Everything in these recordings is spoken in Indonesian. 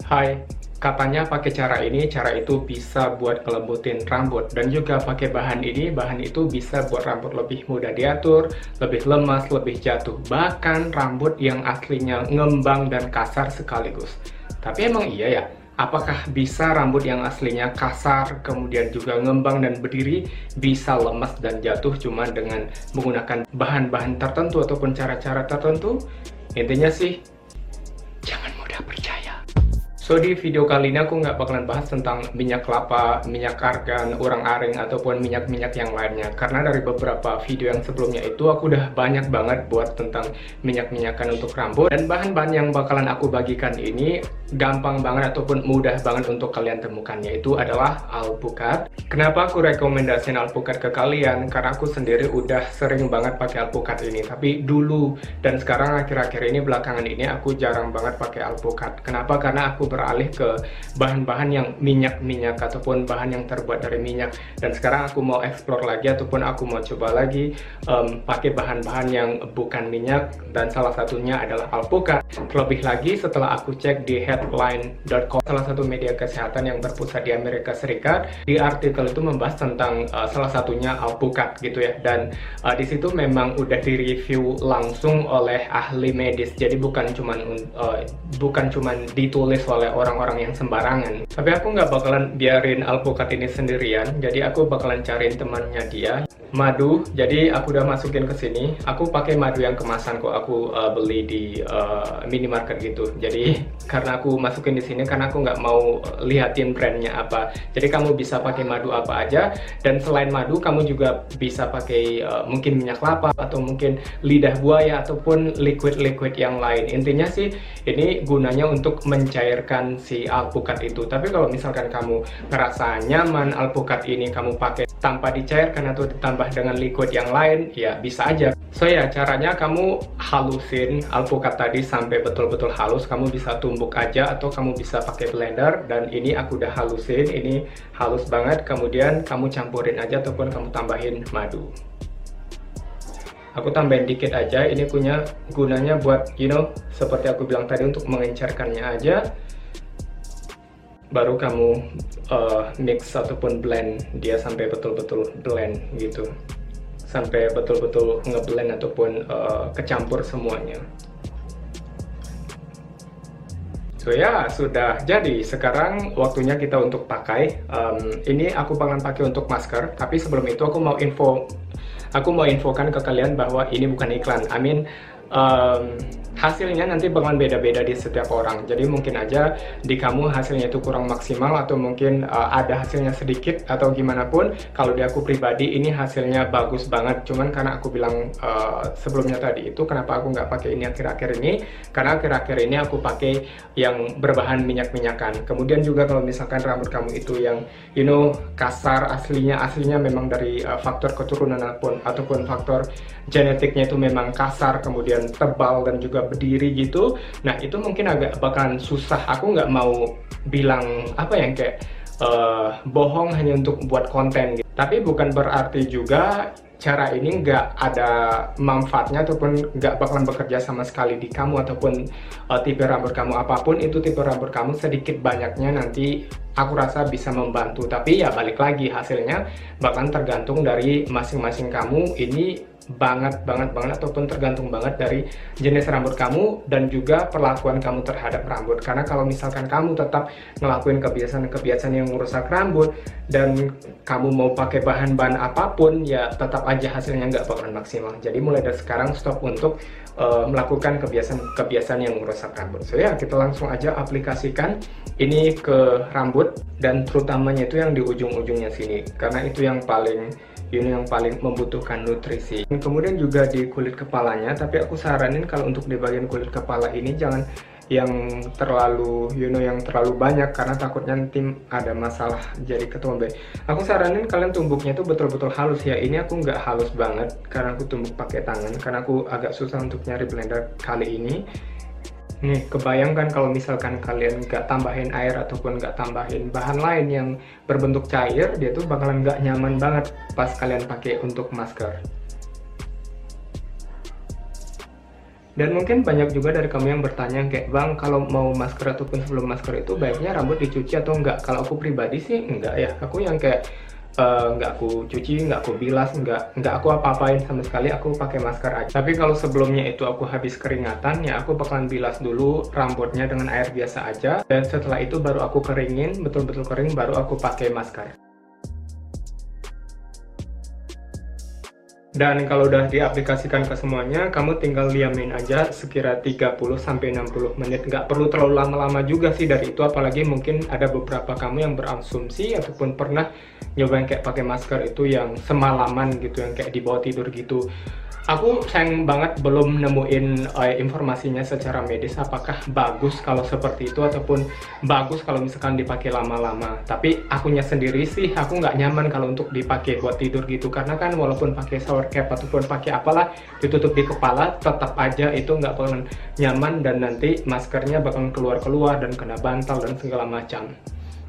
Hai, katanya pakai cara itu bisa buat ngelembutin rambut dan juga pakai bahan itu bisa buat rambut lebih mudah diatur, lebih lemas, lebih jatuh, bahkan rambut yang aslinya ngembang dan kasar sekaligus. Tapi emang iya ya, apakah bisa rambut yang aslinya kasar, kemudian juga ngembang dan berdiri, bisa lemas dan jatuh cuma dengan menggunakan bahan-bahan tertentu ataupun cara-cara tertentu? Intinya sih, jangan mudah percaya. So, di video kali ini aku nggak bakalan bahas tentang minyak kelapa, minyak argan, urang-aring, ataupun minyak-minyak yang lainnya. Karena dari beberapa video yang sebelumnya itu aku udah banyak banget buat tentang minyak-minyakan untuk rambut. Dan bahan-bahan yang bakalan aku bagikan ini gampang banget ataupun mudah banget untuk kalian temukan, yaitu adalah alpukat. Kenapa aku rekomendasiin alpukat ke kalian? Karena aku sendiri udah sering banget pakai alpukat ini. Tapi dulu dan sekarang akhir-akhir ini, belakangan ini aku jarang banget pakai alpukat. Kenapa? Karena aku beralih ke bahan-bahan yang minyak-minyak ataupun bahan yang terbuat dari minyak, dan sekarang aku mau explore lagi ataupun aku mau coba lagi pakai bahan-bahan yang bukan minyak, dan salah satunya adalah alpukat. Terlebih lagi setelah aku cek di headline.com, salah satu media kesehatan yang berpusat di Amerika Serikat, di artikel itu membahas tentang salah satunya alpukat gitu ya, dan di situ memang udah direview langsung oleh ahli medis, jadi bukan cuman ditulis oleh orang-orang yang sembarangan. Tapi aku nggak bakalan biarin alpukat ini sendirian, jadi aku bakalan cariin temannya dia. Madu, jadi aku udah masukin ke sini. Aku pakai madu yang kemasan kok, aku beli di minimarket gitu. Jadi karena aku masukin di sini karena aku nggak mau lihatin brandnya apa. Jadi kamu bisa pakai madu apa aja, dan selain madu kamu juga bisa pakai mungkin minyak kelapa atau mungkin lidah buaya ataupun liquid-liquid yang lain. Intinya sih ini gunanya untuk mencairkan si alpukat itu. Tapi kalau misalkan kamu ngerasa nyaman alpukat ini kamu pakai tanpa dicairkan atau ditambah dengan liquid yang lain, ya bisa aja. So ya, caranya kamu halusin alpukat tadi sampai betul-betul halus. Kamu bisa tumbuk aja atau kamu bisa pakai blender, dan ini aku udah halusin, ini halus banget. Kemudian kamu campurin aja ataupun kamu tambahin madu. Aku tambahin dikit aja, ini gunanya buat seperti aku bilang tadi, untuk mengencerkannya aja. Baru kamu mix ataupun blend dia sampai betul-betul blend gitu, sampai betul-betul ngeblend ataupun kecampur semuanya. So ya, sudah jadi. Sekarang waktunya kita untuk pakai. Ini aku bakalan pakai untuk masker, tapi sebelum itu aku mau infokan ke kalian bahwa ini bukan iklan. Hasilnya nanti bakalan beda-beda di setiap orang. Jadi mungkin aja di kamu hasilnya itu kurang maksimal, atau mungkin ada hasilnya sedikit atau gimana pun. Kalau di aku pribadi ini hasilnya bagus banget. Cuman karena aku bilang sebelumnya tadi itu kenapa aku nggak pakai ini akhir-akhir ini, karena akhir-akhir ini aku pakai yang berbahan minyak-minyakan. Kemudian juga kalau misalkan rambut kamu itu yang kasar, aslinya memang dari faktor keturunan ataupun faktor genetiknya itu memang kasar, kemudian tebal dan juga berdiri gitu. Nah, itu mungkin agak bakalan susah. Aku nggak mau bilang kayak bohong hanya untuk buat konten gitu. Tapi bukan berarti juga cara ini nggak ada manfaatnya ataupun nggak bakalan bekerja sama sekali di kamu ataupun tipe rambut kamu apapun itu tipe rambut kamu, sedikit banyaknya nanti aku rasa bisa membantu. Tapi ya balik lagi, hasilnya bakalan tergantung dari masing-masing kamu. Ini banget ataupun tergantung banget dari jenis rambut kamu dan juga perlakuan kamu terhadap rambut. Karena kalau misalkan kamu tetap ngelakuin kebiasaan-kebiasaan yang merusak rambut dan kamu mau pakai bahan-bahan apapun, ya tetap aja hasilnya nggak bakalan maksimal. Jadi mulai dari sekarang stop untuk melakukan kebiasaan-kebiasaan yang merusak rambut. So ya, kita langsung aja aplikasikan ini ke rambut, dan terutamanya itu yang di ujung-ujungnya sini, karena itu yang paling membutuhkan nutrisi. Dan kemudian juga di kulit kepalanya, tapi aku saranin kalau untuk di bagian kulit kepala ini jangan yang terlalu yang terlalu banyak, karena takutnya nanti ada masalah jadi ketombe. Aku saranin kalian tumbuknya itu betul-betul halus ya. Ini aku nggak halus banget karena aku tumbuk pakai tangan, karena aku agak susah untuk nyari blender kali ini. Nih, kebayangkan kalau misalkan kalian nggak tambahin air ataupun nggak tambahin bahan lain yang berbentuk cair, dia tuh bakalan nggak nyaman banget pas kalian pakai untuk masker. Dan mungkin banyak juga dari kamu yang bertanya kayak, Bang, kalau mau masker ataupun sebelum masker itu baiknya rambut dicuci atau enggak? Kalau aku pribadi sih enggak ya. Aku yang kayak nggak aku cuci, nggak aku bilas, nggak aku apa-apain sama sekali, aku pakai masker aja. Tapi kalau sebelumnya itu aku habis keringatan, ya aku bakalan bilas dulu rambutnya dengan air biasa aja. Dan setelah itu baru aku keringin, betul-betul kering, baru aku pakai masker. Dan kalau udah diaplikasikan ke semuanya, kamu tinggal diamin aja sekira 30-60 menit. Nggak perlu terlalu lama-lama juga sih dari itu, apalagi mungkin ada beberapa kamu yang berasumsi ataupun pernah nyobain kayak pakai masker itu yang semalaman gitu, yang kayak di bawah tidur gitu. Aku sayang banget belum nemuin informasinya secara medis apakah bagus kalau seperti itu ataupun bagus kalau misalkan dipakai lama-lama. Tapi akunya sendiri sih aku nggak nyaman kalau untuk dipakai buat tidur gitu, karena kan walaupun pakai shower cap ataupun pakai apalah ditutup di kepala, tetap aja itu nggak bakalan nyaman dan nanti maskernya bakalan keluar-keluar dan kena bantal dan segala macam.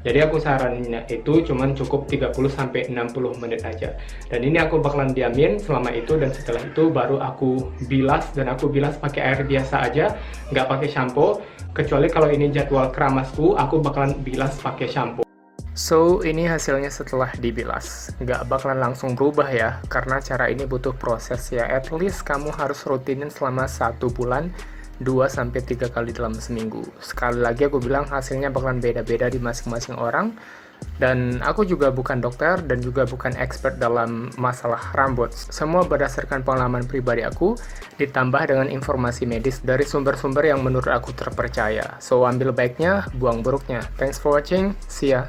Jadi aku sarannya itu cuman cukup 30-60 menit aja. Dan ini aku bakalan diamin selama itu, dan setelah itu baru aku bilas, dan aku bilas pakai air biasa aja, nggak pakai shampoo. Kecuali kalau ini jadwal keramasku, aku bakalan bilas pakai shampoo. So, ini hasilnya setelah dibilas. Nggak bakalan langsung berubah ya, karena cara ini butuh proses ya. At least kamu harus rutinin selama 1 bulan, 2-3 kali dalam seminggu. Sekali lagi aku bilang hasilnya bakalan beda-beda di masing-masing orang. Dan aku juga bukan dokter dan juga bukan expert dalam masalah rambut. Semua berdasarkan pengalaman pribadi aku, ditambah dengan informasi medis dari sumber-sumber yang menurut aku terpercaya. So, ambil baiknya, buang buruknya. Thanks for watching, see ya!